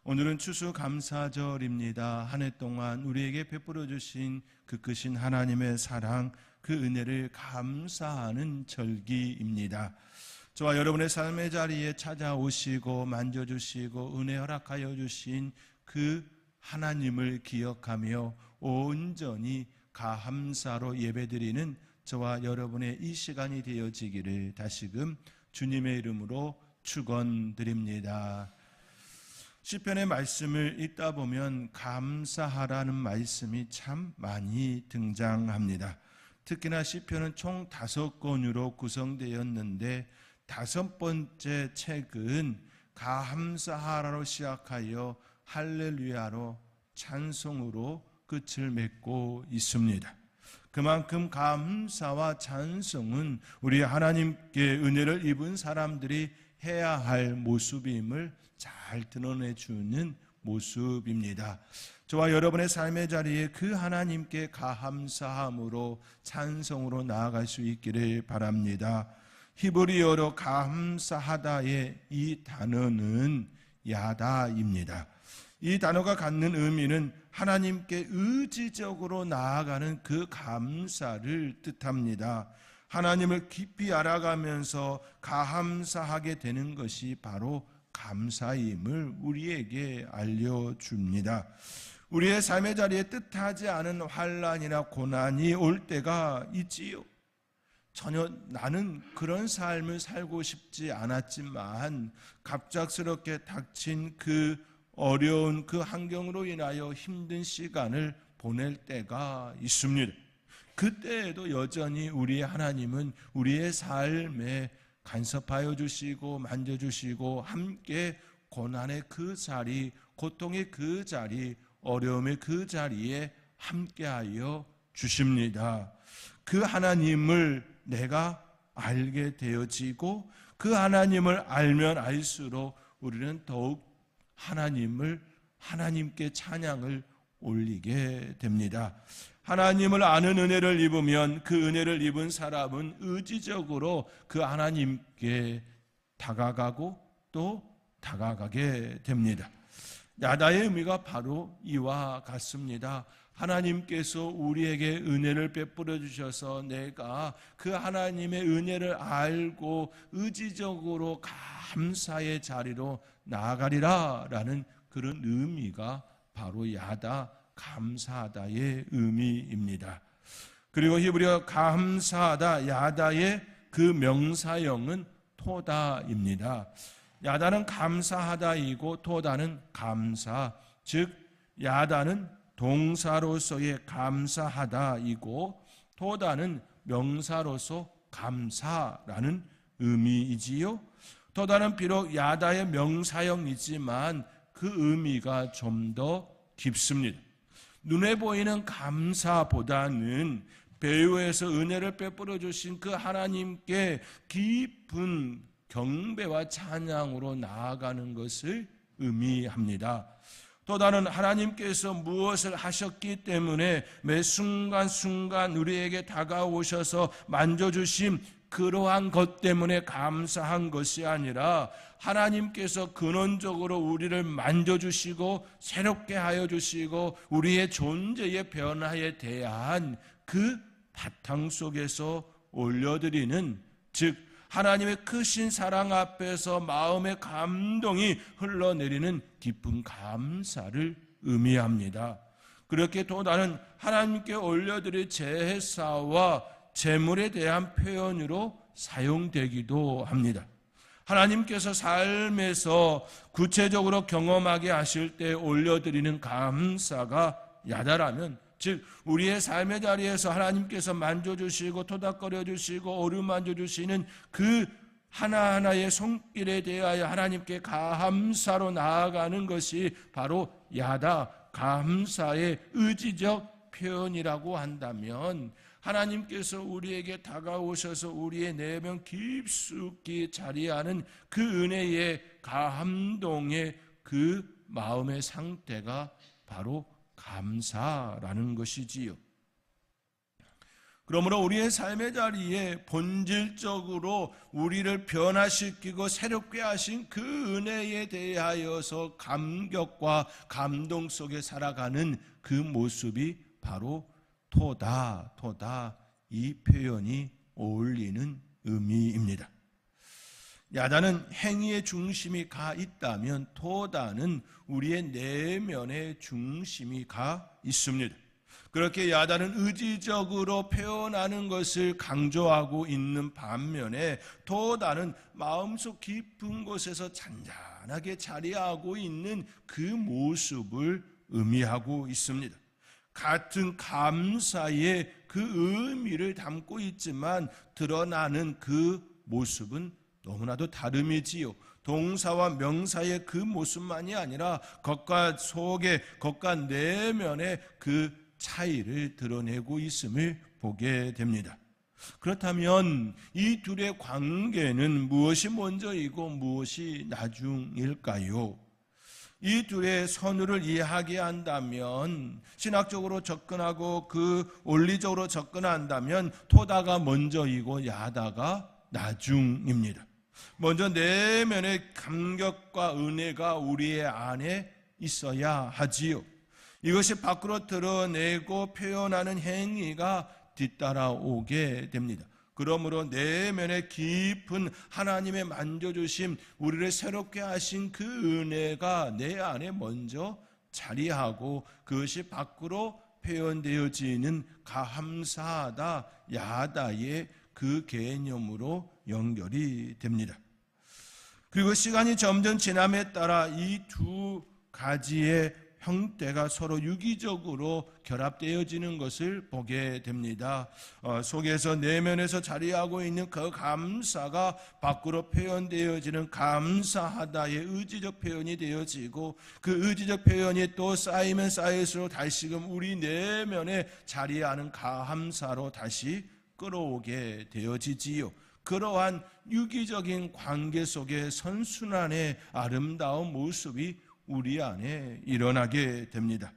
오늘은 추수감사절입니다. 한 해 동안 우리에게 베풀어 주신 그 크신 하나님의 사랑, 그 은혜를 감사하는 절기입니다. 저와 여러분의 삶의 자리에 찾아오시고 만져주시고 은혜 허락하여 주신 그 하나님을 기억하며 온전히 감사로 예배드리는 저와 여러분의 이 시간이 되어지기를 다시금 주님의 이름으로 축원드립니다. 시편의 말씀을 읽다 보면 감사하라는 말씀이 참 많이 등장합니다. 특히나 시편은 총 5권으로 구성되었는데 5번째 책은 감사하라로 시작하여 할렐루야로 찬송으로 끝을 맺고 있습니다. 그만큼 감사와 찬송은 우리 하나님께 은혜를 입은 사람들이 해야 할 모습임을 잘 드러내주는 모습입니다. 저와 여러분의 삶의 자리에 그 하나님께 감사함으로 찬송으로 나아갈 수 있기를 바랍니다. 히브리어로 감사하다의 이 단어는 야다입니다. 이 단어가 갖는 의미는 하나님께 의지적으로 나아가는 그 감사를 뜻합니다. 하나님을 깊이 알아가면서 감사하게 되는 것이 바로 감사임을 우리에게 알려줍니다. 우리의 삶의 자리에 뜻하지 않은 환난이나 고난이 올 때가 있지요. 전혀 나는 그런 삶을 살고 싶지 않았지만 갑작스럽게 닥친 그 어려운 그 환경으로 인하여 힘든 시간을 보낼 때가 있습니다. 그때에도 여전히 우리의 하나님은 우리의 삶에 간섭하여 주시고 만져주시고 함께 고난의 그 자리, 고통의 그 자리, 어려움의 그 자리에 함께하여 주십니다. 그 하나님을 내가 알게 되어지고 그 하나님을 알면 알수록 우리는 더욱 하나님께 찬양을 올리게 됩니다. 하나님을 아는 은혜를 입으면 그 은혜를 입은 사람은 의지적으로 그 하나님께 다가가고 또 다가가게 됩니다. 야다의 의미가 바로 이와 같습니다. 하나님께서 우리에게 은혜를 베풀어 주셔서 내가 그 하나님의 은혜를 알고 의지적으로 감사의 자리로 나아가리라 라는 그런 의미가 바로 야다, 감사하다의 의미입니다. 그리고 히브리어 감사하다, 야다의 그 명사형은 토다입니다. 야다는 감사하다이고 토다는 감사, 즉 야다는 동사로서의 감사하다이고 토다는 명사로서 감사라는 의미이지요. 토다는 비록 야다의 명사형이지만 그 의미가 좀 더 깊습니다. 눈에 보이는 감사보다는 배후에서 은혜를 베풀어 주신 그 하나님께 깊은 경배와 찬양으로 나아가는 것을 의미합니다. 또 다른 하나님께서 무엇을 하셨기 때문에 매 순간순간 우리에게 다가오셔서 만져주심 그러한 것 때문에 감사한 것이 아니라 하나님께서 근원적으로 우리를 만져주시고 새롭게 하여 주시고 우리의 존재의 변화에 대한 그 바탕 속에서 올려드리는, 즉 하나님의 크신 사랑 앞에서 마음의 감동이 흘러내리는 깊은 감사를 의미합니다. 그렇게 또 다른 하나님께 올려드릴 제사와 제물에 대한 표현으로 사용되기도 합니다. 하나님께서 삶에서 구체적으로 경험하게 하실 때 올려드리는 감사가 야다라면, 즉 우리의 삶의 자리에서 하나님께서 만져주시고 토닥거려 주시고 어루만져 주시는 그 하나하나의 손길에 대하여 하나님께 감사로 나아가는 것이 바로 야다, 감사의 의지적 표현이라고 한다면, 하나님께서 우리에게 다가오셔서 우리의 내면 깊숙이 자리하는 그 은혜의 감동의 그 마음의 상태가 바로 감사라는 것이지요. 그러므로 우리의 삶의 자리에 본질적으로 우리를 변화시키고 새롭게 하신 그 은혜에 대하여서 감격과 감동 속에 살아가는 그 모습이 바로 토다 이 표현이 어울리는 의미입니다. 야다는 행위의 중심이 가 있다면 토다는 우리의 내면의 중심이 가 있습니다. 그렇게 야다는 의지적으로 표현하는 것을 강조하고 있는 반면에 토다는 마음속 깊은 곳에서 잔잔하게 자리하고 있는 그 모습을 의미하고 있습니다. 같은 감사의 그 의미를 담고 있지만 드러나는 그 모습은 너무나도 다름이지요. 동사와 명사의 그 모습만이 아니라 겉과 속의, 겉과 내면의 그 차이를 드러내고 있음을 보게 됩니다. 그렇다면 이 둘의 관계는 무엇이 먼저이고 무엇이 나중일까요? 이 둘의 선우를 이해하게 한다면, 신학적으로 접근하고 그 원리적으로 접근한다면 토다가 먼저이고 야다가 나중입니다. 먼저 내면의 감격과 은혜가 우리의 안에 있어야 하지요. 이것이 밖으로 드러내고 표현하는 행위가 뒤따라오게 됩니다. 그러므로 내면의 깊은 하나님의 만져주심, 우리를 새롭게 하신 그 은혜가 내 안에 먼저 자리하고 그것이 밖으로 표현되어지는 감사하다, 야다의 그 개념으로 연결이 됩니다. 그리고 시간이 점점 지남에 따라 이 두 가지의 형태가 서로 유기적으로 결합되어지는 것을 보게 됩니다. 속에서 내면에서 자리하고 있는 그 감사가 밖으로 표현되어지는 감사하다의 의지적 표현이 되어지고 그 의지적 표현이 또 쌓이면 쌓일수록 다시금 우리 내면에 자리하는 감사로 다시 끌어오게 되어지지요. 그러한 유기적인 관계 속에 선순환의 아름다운 모습이 우리 안에 일어나게 됩니다.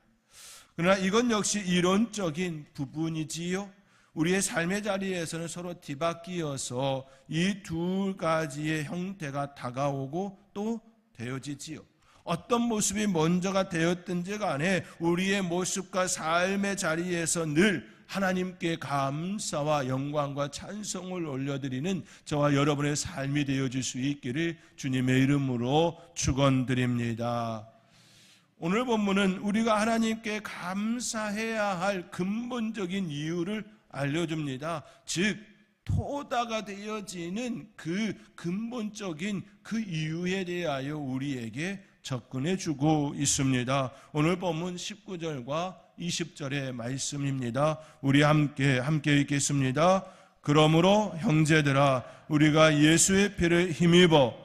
그러나 이건 역시 이론적인 부분이지요. 우리의 삶의 자리에서는 서로 뒤바뀌어서 이 두 가지의 형태가 다가오고 또 되어지지요. 어떤 모습이 먼저가 되었든지 간에 우리의 모습과 삶의 자리에서 늘 하나님께 감사와 영광과 찬송을 올려드리는 저와 여러분의 삶이 되어질 수 있기를 주님의 이름으로 축원드립니다. 오늘 본문은 우리가 하나님께 감사해야 할 근본적인 이유를 알려줍니다. 즉 토다가 되어지는 그 근본적인 그 이유에 대하여 우리에게 접근해 주고 있습니다. 오늘 본문 19절과 20절의 말씀입니다. 우리 함께 읽겠습니다. 그러므로 형제들아 우리가 예수의 피를 힘입어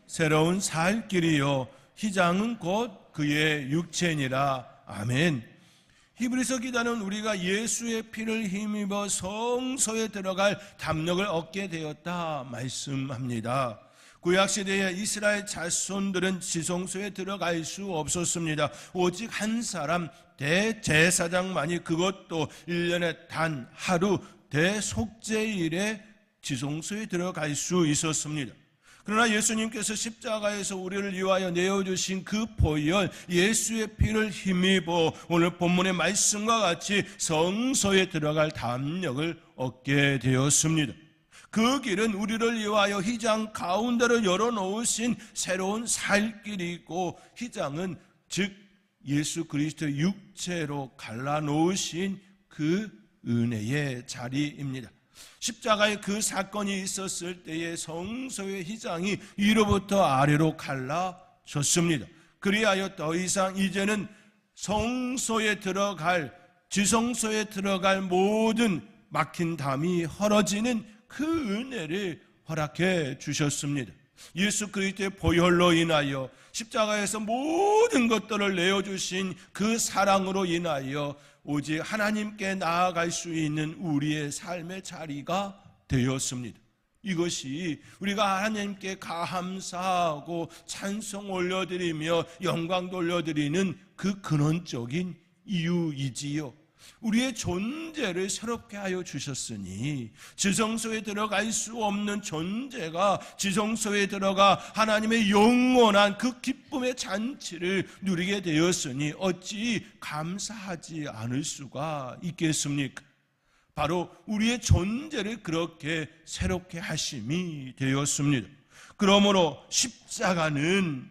새로운 살 길이요 희장은 곧 그의 육체니라. 아멘. 히브리서 기자는 우리가 예수의 피를 힘입어 성소에 들어갈 담력을 얻게 되었다 말씀합니다. 구약시대에 이스라엘 자손들은 지성소에 들어갈 수 없었습니다. 오직 한 사람 대제사장만이, 그것도 1년에 단 하루 대속죄일에 지성소에 들어갈 수 있었습니다. 그러나 예수님께서 십자가에서 우리를 위하여 내어주신 그 보혈 예수의 피를 힘입어 오늘 본문의 말씀과 같이 성소에 들어갈 담력을 얻게 되었습니다. 그 길은 우리를 위하여 휘장 가운데로 열어놓으신 새로운 살 길이고, 휘장은 즉 예수 그리스도의 육체로 갈라놓으신 그 은혜의 자리입니다. 십자가의 그 사건이 있었을 때에 성소의 휘장이 위로부터 아래로 갈라졌습니다. 그리하여 더 이상 이제는 성소에 들어갈, 지성소에 들어갈 모든 막힌 담이 헐어지는 그 은혜를 허락해 주셨습니다. 예수 그리스도의 보혈로 인하여 십자가에서 모든 것들을 내어주신 그 사랑으로 인하여 오직 하나님께 나아갈 수 있는 우리의 삶의 자리가 되었습니다. 이것이 우리가 하나님께 감사하고 찬송 올려드리며 영광 돌려드리는 그 근원적인 이유이지요. 우리의 존재를 새롭게 하여 주셨으니 지성소에 들어갈 수 없는 존재가 지성소에 들어가 하나님의 영원한 그 기쁨의 잔치를 누리게 되었으니 어찌 감사하지 않을 수가 있겠습니까? 바로 우리의 존재를 그렇게 새롭게 하심이 되었습니다. 그러므로 십자가는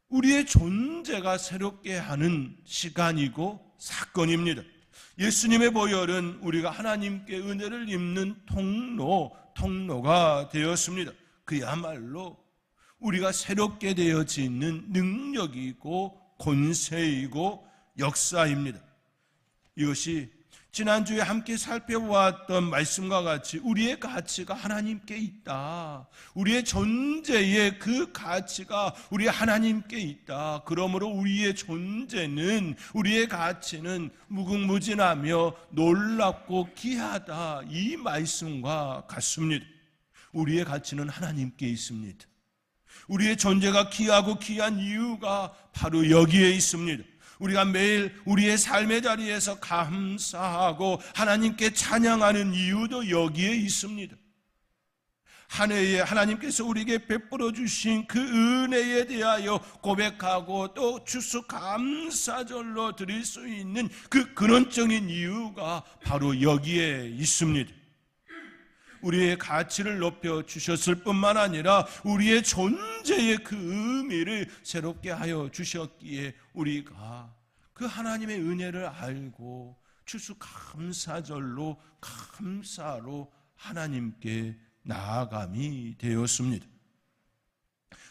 우리의 존재가 새롭게 하는 시간이고 사건입니다. 예수님의 보혈은 우리가 하나님께 은혜를 입는 통로가 되었습니다. 그야말로 우리가 새롭게 되어지는 능력이고 권세이고 역사입니다. 이것이 지난주에 함께 살펴보았던 말씀과 같이 우리의 가치가 하나님께 있다. 우리의 존재의 그 가치가 우리 하나님께 있다. 그러므로 우리의 존재는, 우리의 가치는 무궁무진하며 놀랍고 귀하다. 이 말씀과 같습니다. 우리의 가치는 하나님께 있습니다. 우리의 존재가 귀하고 귀한 이유가 바로 여기에 있습니다. 우리가 매일 우리의 삶의 자리에서 감사하고 하나님께 찬양하는 이유도 여기에 있습니다. 한 해에 하나님께서 우리에게 베풀어 주신 그 은혜에 대하여 고백하고 또 추수감사절로 드릴 수 있는 그 근원적인 이유가 바로 여기에 있습니다. 우리의 가치를 높여 주셨을 뿐만 아니라 우리의 존재의 그 의미를 새롭게 하여 주셨기에 우리가 그 하나님의 은혜를 알고 추수감사절로 감사로 하나님께 나아감이 되었습니다.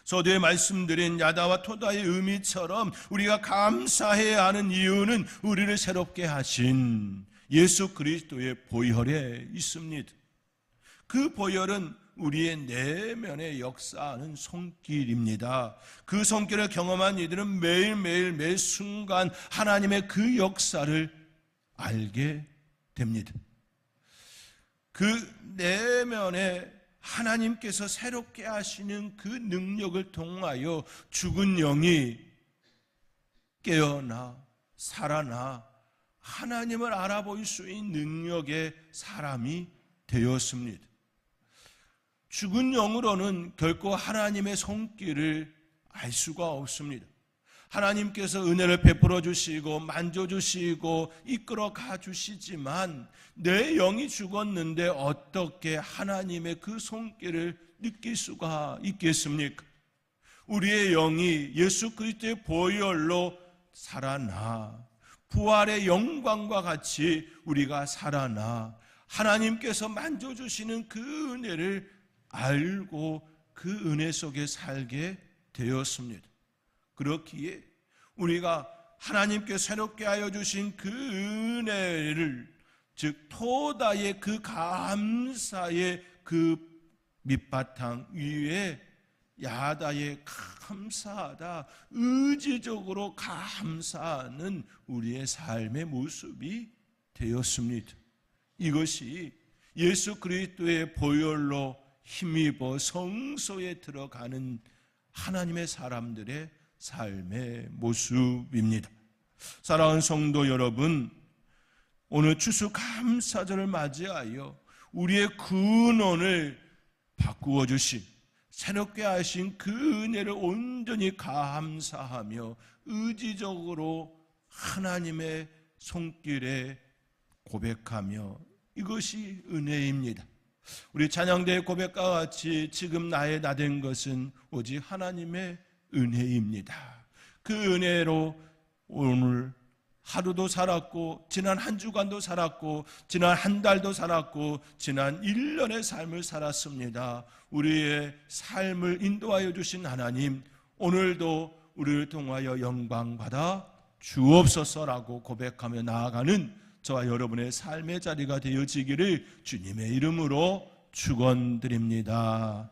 서두에 말씀드린 야다와 토다의 의미처럼 우리가 감사해야 하는 이유는 우리를 새롭게 하신 예수 그리스도의 보혈에 있습니다. 그 보혈은 우리의 내면에 역사하는 손길입니다. 그 손길을 경험한 이들은 매일매일 매 순간 하나님의 그 역사를 알게 됩니다. 그 내면에 하나님께서 새롭게 하시는 그 능력을 통하여 죽은 영이 깨어나 살아나 하나님을 알아볼 수 있는 능력의 사람이 되었습니다. 죽은 영으로는 결코 하나님의 손길을 알 수가 없습니다. 하나님께서 은혜를 베풀어 주시고 만져주시고 이끌어 가주시지만 내 영이 죽었는데 어떻게 하나님의 그 손길을 느낄 수가 있겠습니까? 우리의 영이 예수 그리스도의 보혈로 살아나 부활의 영광과 같이 우리가 살아나 하나님께서 만져주시는 그 은혜를 알고 그 은혜 속에 살게 되었습니다. 그렇기에 우리가 하나님께 새롭게 하여 주신 그 은혜를, 즉 토다의 그 감사의 그 밑바탕 위에 야다의 감사하다, 의지적으로 감사하는 우리의 삶의 모습이 되었습니다. 이것이 예수 그리스도의 보혈로 힘입어 성소에 들어가는 하나님의 사람들의 삶의 모습입니다. 사랑하는 성도 여러분, 오늘 추수감사절을 맞이하여 우리의 근원을 바꾸어 주신, 새롭게 하신 그 은혜를 온전히 감사하며 의지적으로 하나님의 손길에 고백하며, 이것이 은혜입니다. 우리 찬양대의 고백과 같이 지금 나의 나 된 것은 오직 하나님의 은혜입니다. 그 은혜로 오늘 하루도 살았고 지난 한 주간도 살았고 지난 한 달도 살았고 지난 1년의 삶을 살았습니다. 우리의 삶을 인도하여 주신 하나님, 오늘도 우리를 통하여 영광 받아 주옵소서라고 고백하며 나아가는 저와 여러분의 삶의 자리가 되어지기를 주님의 이름으로 축원드립니다.